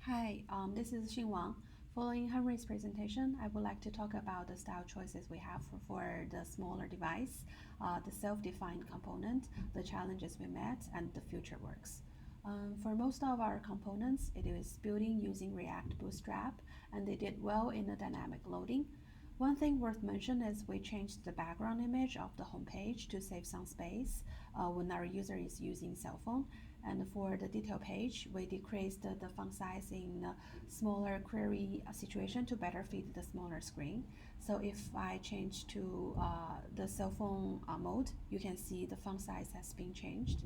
Hi, this is Xin Wang. Following Henry's presentation, I would like to talk about the style choices we have for the smaller device, the self-defined component, the challenges we met, and the future works. For most of our components, it is building using React Bootstrap, and they did well in the dynamic loading. One thing worth mentioning is we changed the background image of the homepage to save some space when our user is using cell phone. And for the detail page, we decreased the font size in smaller query situation to better fit the smaller screen. So if I change to the cell phone mode, you can see the font size has been changed.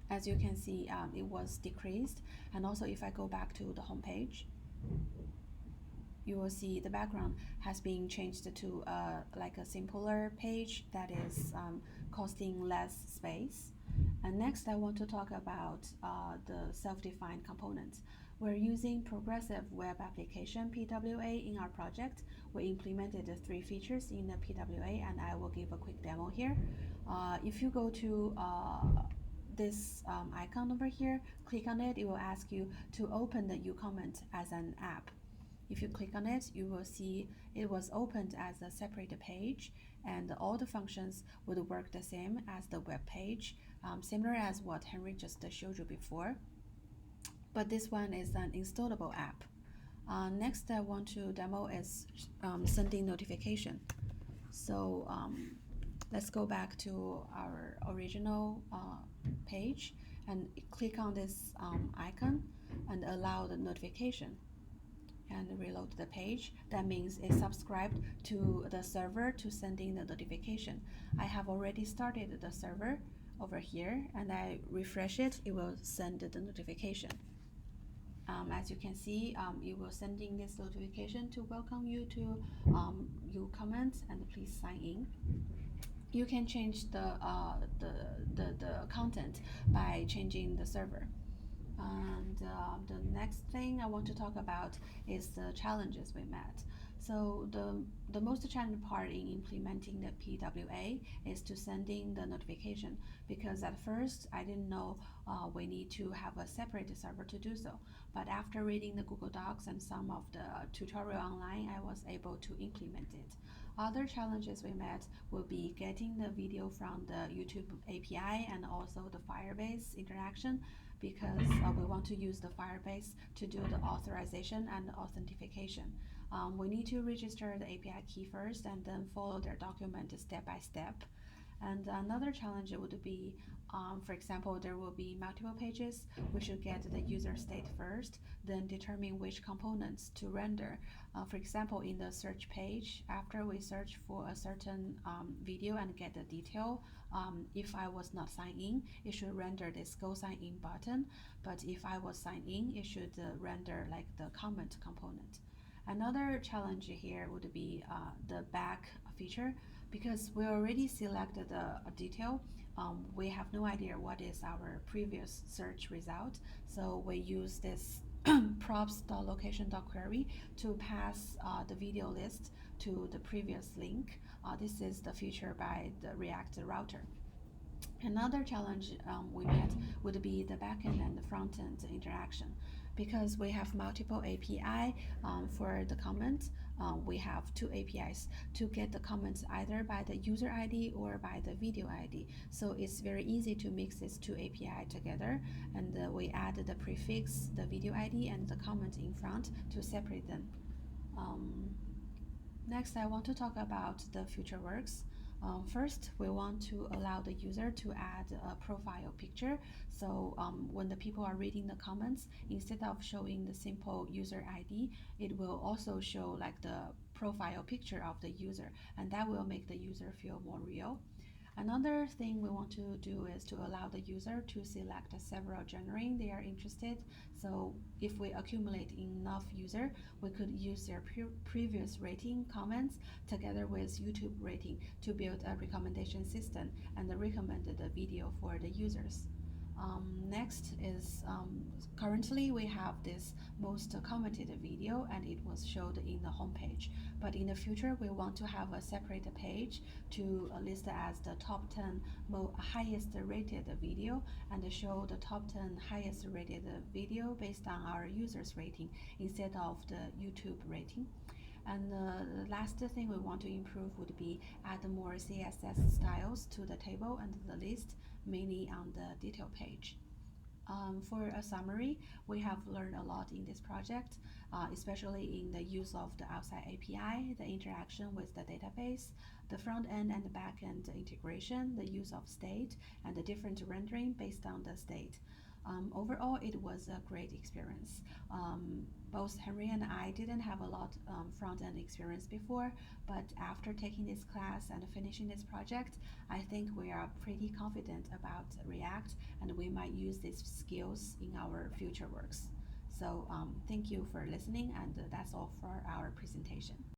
As you can see, it was decreased. And also if I go back to the home page, you will see the background has been changed to like a simpler page that is costing less space. And next, I want to talk about the self-defined components. We're using Progressive Web Application (PWA) in our project. We implemented the 3 features in the PWA, and I will give a quick demo here. If you go to this icon over here, click on it, it will ask you to open the uComment as an app. If you click on it, you will see it was opened as a separate page, and all the functions would work the same as the web page, similar as what Henry just showed you before. But this one is an installable app. Next, I want to demo is sending notification. So let's go back to our original page and click on this icon and allow the notification and reload the page. That means it's subscribed to the server to sending the notification. I have already started the server over here, and I refresh it, it will send the notification. As you can see, it will sending this notification to welcome you to uComment and please sign in. You can change the content by changing the server. And the next thing I want to talk about is the challenges we met. So the most challenging part in implementing the PWA is to sending the notification, because at first I didn't know we need to have a separate server to do so. But after reading the Google Docs and some of the tutorial online, I was able to implement it. Other challenges we met will be getting the video from the YouTube API and also the Firebase interaction, because we want to use the Firebase to do the authorization and authentication. We need to register the API key first and then follow their document step by step. And another challenge would be, for example, there will be multiple pages. We should get the user state first, then determine which components to render. For example, in the search page, after we search for a certain video and get the detail, if I was not signed in, it should render this go sign in button. But if I was signed in, it should render like the comment component. Another challenge here would be the back feature, because we already selected the detail. We have no idea what is our previous search result, so we use this props.location.query to pass the video list to the previous link. This is the feature by the React router. Another challenge we met would be the backend and the front-end interaction. Because we have multiple API for the comments, we have 2 APIs to get the comments either by the user ID or by the video ID. So it's very easy to mix these 2 API together, and we add the prefix, the video ID, and the comment in front to separate them. Next, I want to talk about the future works. First, we want to allow the user to add a profile picture. So when the people are reading the comments, instead of showing the simple user ID, it will also show like the profile picture of the user, and that will make the user feel more real. Another thing we want to do is to allow the user to select several genres they are interested. So if we accumulate enough users, we could use their previous rating comments together with YouTube rating to build a recommendation system and recommend the video for the users. Next is currently we have this most commented video and it was showed in the homepage. But in the future, we want to have a separate page to list as the top 10 highest rated video and show the top 10 highest rated video based on our users rating instead of the YouTube rating. And the last thing we want to improve would be add more CSS styles to the table and the list, mainly on the detail page. For a summary, we have learned a lot in this project, especially in the use of the outside API, the interaction with the database, the front end and the back end integration, the use of state, and the different rendering based on the state. Overall, it was a great experience. Both Henry and I didn't have a lot front-end experience before, but after taking this class and finishing this project, I think we are pretty confident about React and we might use these skills in our future works. So thank you for listening, and that's all for our presentation.